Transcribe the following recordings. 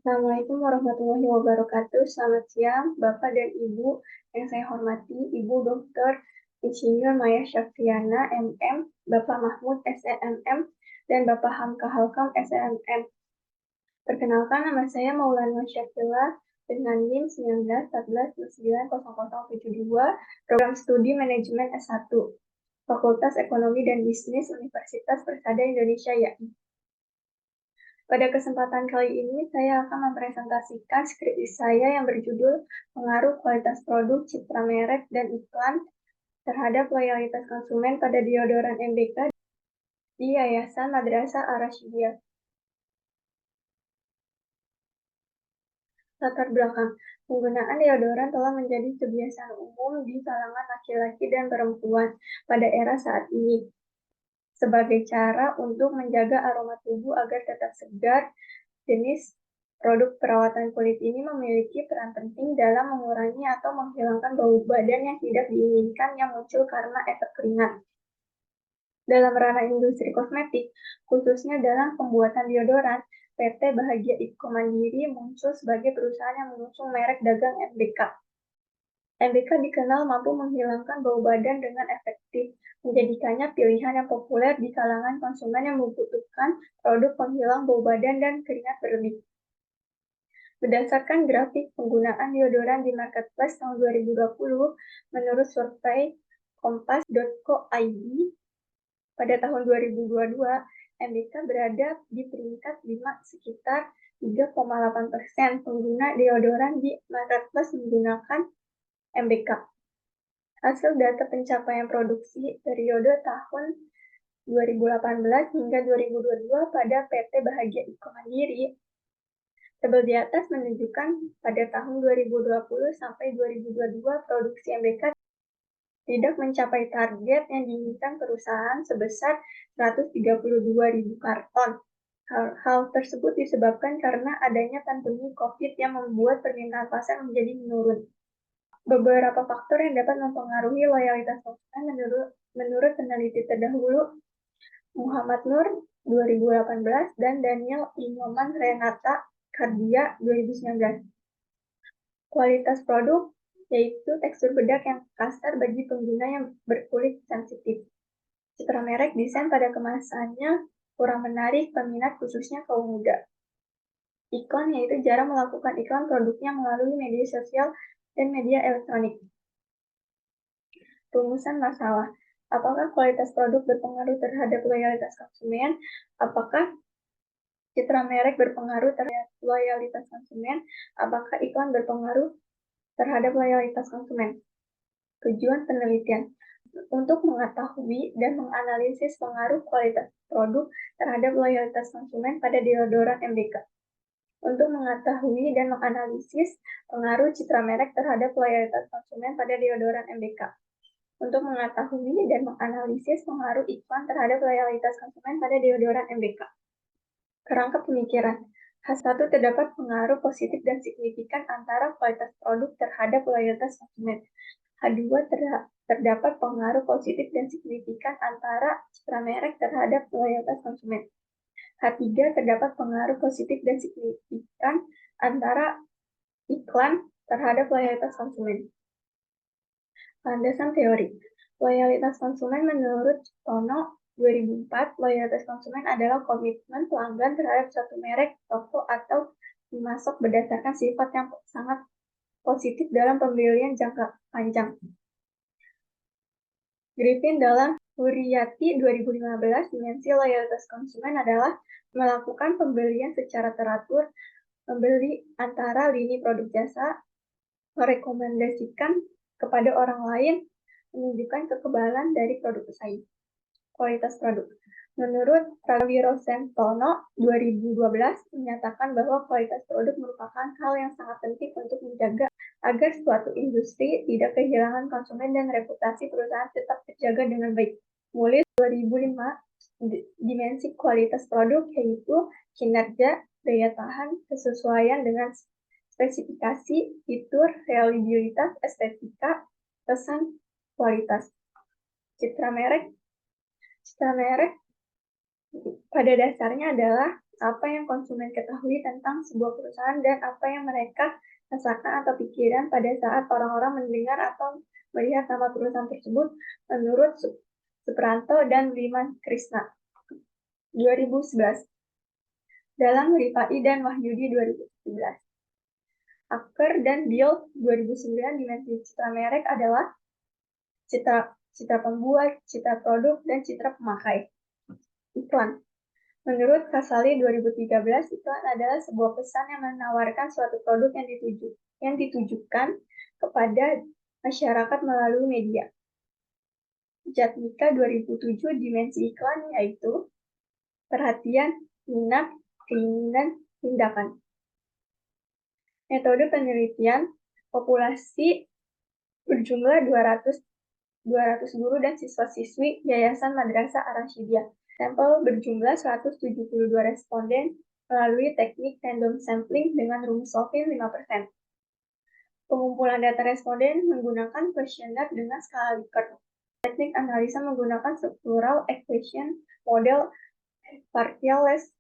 Assalamualaikum warahmatullahi wabarakatuh. Selamat siang, Bapak dan Ibu yang saya hormati, Ibu Dr. Insinyur Maya Syafriana, MM, Bapak Mahmud, SNM, dan Bapak Hamka Halkam, SNM. Perkenalkan, nama saya Maulana Syafila dengan NIM 1914990072, Program Studi Manajemen S1, Fakultas Ekonomi dan Bisnis Universitas Persada Indonesia YAI. Pada kesempatan kali ini, saya akan mempresentasikan skripsi saya yang berjudul Pengaruh Kualitas Produk, Citra Merek, dan Iklan terhadap Loyalitas Konsumen pada Deodoran MBK di Yayasan Madrasah Ar-Rasyidiyah. Latar belakang, penggunaan deodoran telah menjadi kebiasaan umum di kalangan laki-laki dan perempuan pada era saat ini, sebagai cara untuk menjaga aroma tubuh agar tetap segar. Jenis produk perawatan kulit ini memiliki peran penting dalam mengurangi atau menghilangkan bau badan yang tidak diinginkan yang muncul karena efek keringat. Dalam ranah industri kosmetik, khususnya dalam pembuatan deodoran, PT Bahagia Ipco Mandiri muncul sebagai perusahaan yang mengusung merek dagang MBK. MBK dikenal mampu menghilangkan bau badan dengan efektif, menjadikannya pilihan yang populer di kalangan konsumen yang membutuhkan produk penghilang bau badan dan keringat berlebih. Berdasarkan grafik penggunaan deodoran di marketplace tahun 2020, menurut survei kompas.co.id, pada tahun 2022, MBK berada di peringkat 5 sekitar 3,8% pengguna deodoran di marketplace menggunakan MBK. Hasil data pencapaian produksi periode tahun 2018 hingga 2022 pada PT Bahagia Ipco Mandiri. Tabel di atas menunjukkan pada tahun 2020 sampai 2022 produksi MBK tidak mencapai target yang diinginkan perusahaan sebesar 132.000 karton. Hal tersebut disebabkan karena adanya pandemi COVID yang membuat permintaan pasar menjadi menurun. Beberapa faktor yang dapat mempengaruhi loyalitas konsumen menurut peneliti terdahulu, Muhammad Nur 2018 dan Daniel Inoman Renata Kardia 2019. Kualitas produk yaitu tekstur bedak yang kasar bagi pengguna yang berkulit sensitif. Citra merek desain pada kemasannya kurang menarik peminat khususnya kaum muda. Iklan yaitu jarang melakukan iklan produknya melalui media sosial dan media elektronik. Rumusan masalah. Apakah kualitas produk berpengaruh terhadap loyalitas konsumen? Apakah citra merek berpengaruh terhadap loyalitas konsumen? Apakah iklan berpengaruh terhadap loyalitas konsumen? Tujuan penelitian untuk mengetahui dan menganalisis pengaruh kualitas produk terhadap loyalitas konsumen pada deodoran MBK. Untuk mengetahui dan menganalisis pengaruh citra merek terhadap loyalitas konsumen pada deodoran MBK. Untuk mengetahui dan menganalisis pengaruh iklan terhadap loyalitas konsumen pada deodoran MBK. Kerangka pemikiran. H1 terdapat pengaruh positif dan signifikan antara kualitas produk terhadap loyalitas konsumen. H2 terdapat pengaruh positif dan signifikan antara citra merek terhadap loyalitas konsumen. H3 terdapat pengaruh positif dan signifikan antara iklan terhadap loyalitas konsumen. Landasan teori. Loyalitas konsumen menurut Tono 2004, loyalitas konsumen adalah komitmen pelanggan terhadap suatu merek, toko, atau pemasok berdasarkan sifat yang sangat positif dalam pembelian jangka panjang. Griffin dalam Hurriyati 2015, dimensi loyalitas konsumen adalah melakukan pembelian secara teratur, membeli antara lini produk jasa, merekomendasikan kepada orang lain, menunjukkan kekebalan dari produk pesaing. Kualitas produk. Menurut Prawiro Sentono 2012 menyatakan bahwa kualitas produk merupakan hal yang sangat penting untuk menjaga agar suatu industri tidak kehilangan konsumen dan reputasi perusahaan tetap terjaga dengan baik. Mulai 2005, dimensi kualitas produk yaitu kinerja, daya tahan, kesesuaian dengan spesifikasi, fitur, reliabilitas, estetika, pesan, kualitas. Citra merek pada dasarnya adalah apa yang konsumen ketahui tentang sebuah perusahaan dan apa yang mereka rasakan atau pikiran pada saat orang-orang mendengar atau melihat nama perusahaan tersebut, menurut Supranto dan Liman Krishna 2011, dalam Rifai dan Wahyudi 2017. Acker dan Bill 2009, dimensi citra merek adalah citra pembuat, citra produk, dan citra pemakai. Iklan. Menurut Kasali 2013, iklan adalah sebuah pesan yang menawarkan suatu produk yang ditujukan kepada masyarakat melalui media. Jatmika 2007, dimensi iklan yaitu perhatian, minat, keinginan, tindakan. Metode penelitian populasi berjumlah 200 guru dan siswa-siswi Yayasan Madrasah Ar-Rasyidiyah. Sampel berjumlah 172 responden melalui teknik random sampling dengan rumus Solvin 5%. Pengumpulan data responden menggunakan kuesioner dengan skala Likert. Teknik analisa menggunakan structural equation model partial least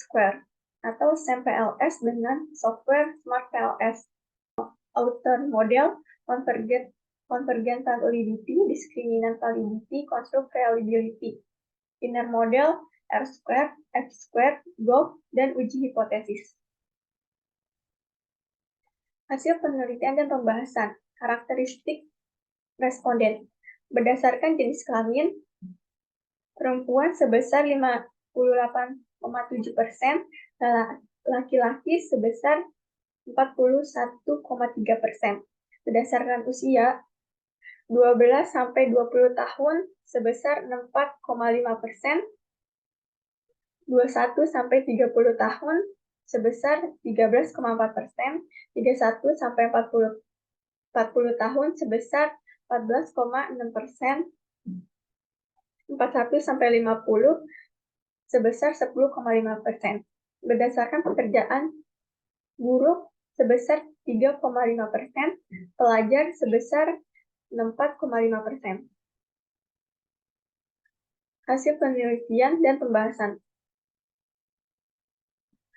square atau SAMPLS dengan software SmartPLS. Outer model convergent validity, discriminant validity, construct reliability. Inner model, R-squared, F-squared, GOF, dan uji hipotesis. Hasil penelitian dan pembahasan. Karakteristik responden. Berdasarkan jenis kelamin, perempuan sebesar 58,7%, laki-laki sebesar 41,3%. Berdasarkan usia, 12-20 tahun sebesar 64,5%, 21-30 tahun sebesar 13,4%, 31-40 tahun sebesar 14,6%, 41-50 sebesar 10,5%. Berdasarkan pekerjaan, guru sebesar 3,5%, pelajar sebesar 4,5%. Hasil penelitian dan pembahasan.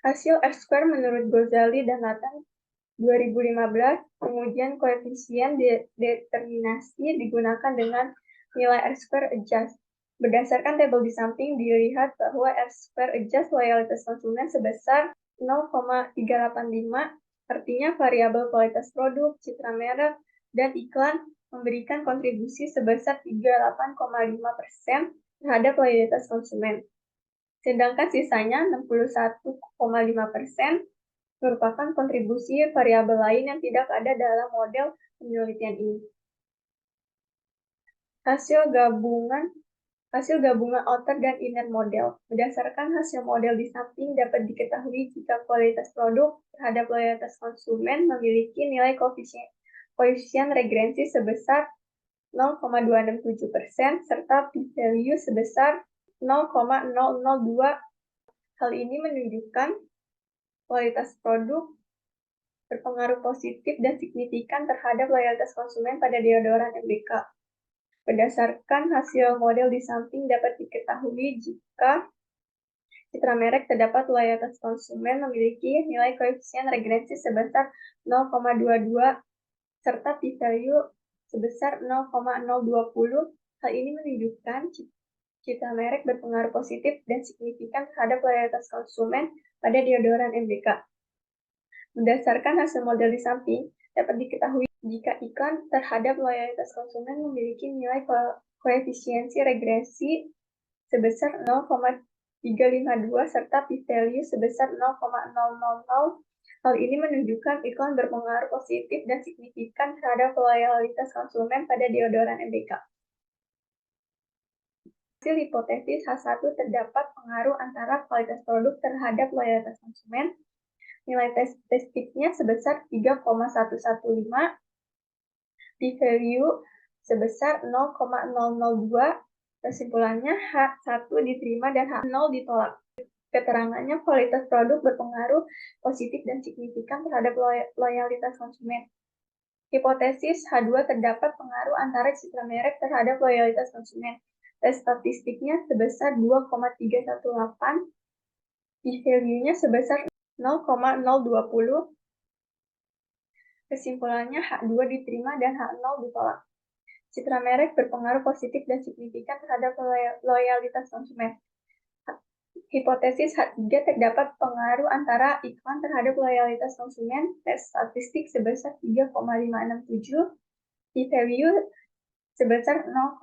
Hasil R-square menurut Ghazali dan Nathan 2015, pengujian koefisien determinasi digunakan dengan nilai R-square adjust. Berdasarkan tabel di samping, dilihat bahwa R-square adjust loyalitas konsumen sebesar 0,385, artinya variabel kualitas produk, citra merek, dan iklan memberikan kontribusi sebesar 38,5% terhadap loyalitas konsumen. Sedangkan sisanya 61,5% merupakan kontribusi variabel lain yang tidak ada dalam model penelitian ini. Hasil gabungan outer dan inner model. Berdasarkan hasil model di samping, dapat diketahui jika kualitas produk terhadap loyalitas konsumen memiliki nilai koefisien regressi sebesar 0,267% serta p-value sebesar 0,002. Hal ini menunjukkan kualitas produk berpengaruh positif dan signifikan terhadap loyalitas konsumen pada deodoran MBK. Berdasarkan hasil model di samping, dapat diketahui jika citra merek terdapat loyalitas konsumen memiliki nilai koefisien regressi sebesar 0,22 serta p-value sebesar 0,020. Hal ini menunjukkan citra merek berpengaruh positif dan signifikan terhadap loyalitas konsumen pada deodoran MBK. Berdasarkan hasil model di samping, dapat diketahui jika iklan terhadap loyalitas konsumen memiliki nilai koefisiensi regresi sebesar 0,352 serta p-value sebesar 0,000. Hal ini menunjukkan iklan berpengaruh positif dan signifikan terhadap loyalitas konsumen pada deodoran MBK. Hasil hipotesis H1, terdapat pengaruh antara kualitas produk terhadap loyalitas konsumen. Nilai testiknya sebesar 3,115, p-value sebesar 0,002. Kesimpulannya, H1 diterima dan H0 ditolak. Keterangannya, kualitas produk berpengaruh positif dan signifikan terhadap loyalitas konsumen. Hipotesis H2, terdapat pengaruh antara citra merek terhadap loyalitas konsumen. Tes statistiknya sebesar 2,318, P-value-nya sebesar 0,020. Kesimpulannya, H2 diterima dan H0 ditolak. Citra merek berpengaruh positif dan signifikan terhadap loyalitas konsumen. Hipotesis H3 terdapat pengaruh antara iklan terhadap loyalitas konsumen, tes statistik sebesar 3,567, P-value sebesar 0,000,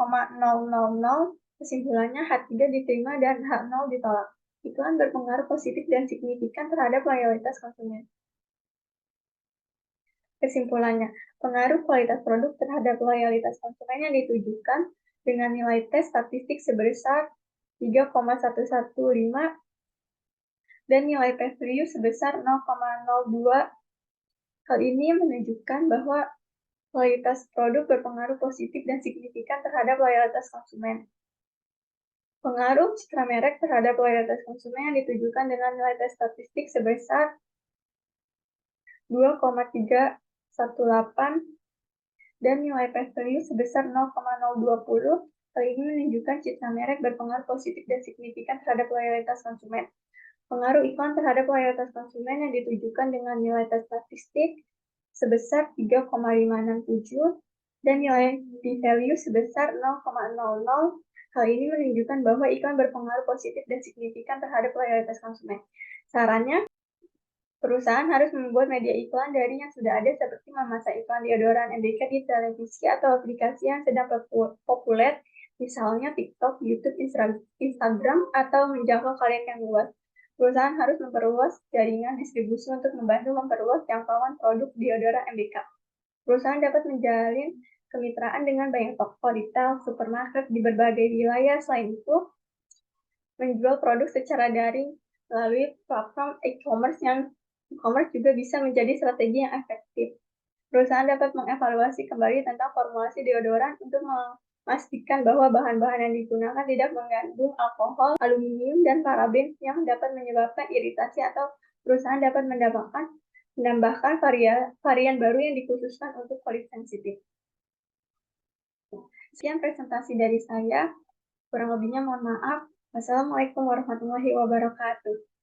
kesimpulannya H3 diterima dan H0 ditolak. Iklan berpengaruh positif dan signifikan terhadap loyalitas konsumen. Kesimpulannya, pengaruh kualitas produk terhadap loyalitas konsumen yang ditujukan dengan nilai tes statistik sebesar 3,115 dan nilai P-value sebesar 0,02. Hal ini menunjukkan bahwa kualitas produk berpengaruh positif dan signifikan terhadap loyalitas konsumen. Pengaruh citra merek terhadap loyalitas konsumen yang ditujukan dengan nilai tes statistik sebesar 2,318 dan nilai P-value sebesar 0,020. Hal ini menunjukkan citra merek berpengaruh positif dan signifikan terhadap loyalitas konsumen. Pengaruh iklan terhadap loyalitas konsumen yang ditujukan dengan nilai tes statistik sebesar 3,567 dan nilai P-value sebesar 0,00. Hal ini menunjukkan bahwa iklan berpengaruh positif dan signifikan terhadap loyalitas konsumen. Sarannya, perusahaan harus membuat media iklan dari yang sudah ada seperti memasang iklan deodoran MBK di televisi atau aplikasi yang sedang populer, misalnya TikTok, YouTube, Instagram, atau menjangkau khalayak yang luas. Perusahaan harus memperluas jaringan distribusi untuk membantu memperluas jangkauan produk deodoran MBK. Perusahaan dapat menjalin kemitraan dengan banyak toko retail, supermarket di berbagai wilayah. Selain itu, menjual produk secara daring melalui platform e-commerce juga bisa menjadi strategi yang efektif. Perusahaan dapat mengevaluasi kembali tentang formulasi deodoran untuk memastikan bahwa bahan-bahan yang digunakan tidak mengandung alkohol, aluminium, dan paraben yang dapat menyebabkan iritasi, atau perusahaan dapat menambahkan varian baru yang dikhususkan untuk kulit sensitif. Sekian presentasi dari saya. Kurang lebihnya mohon maaf. Wassalamualaikum warahmatullahi wabarakatuh.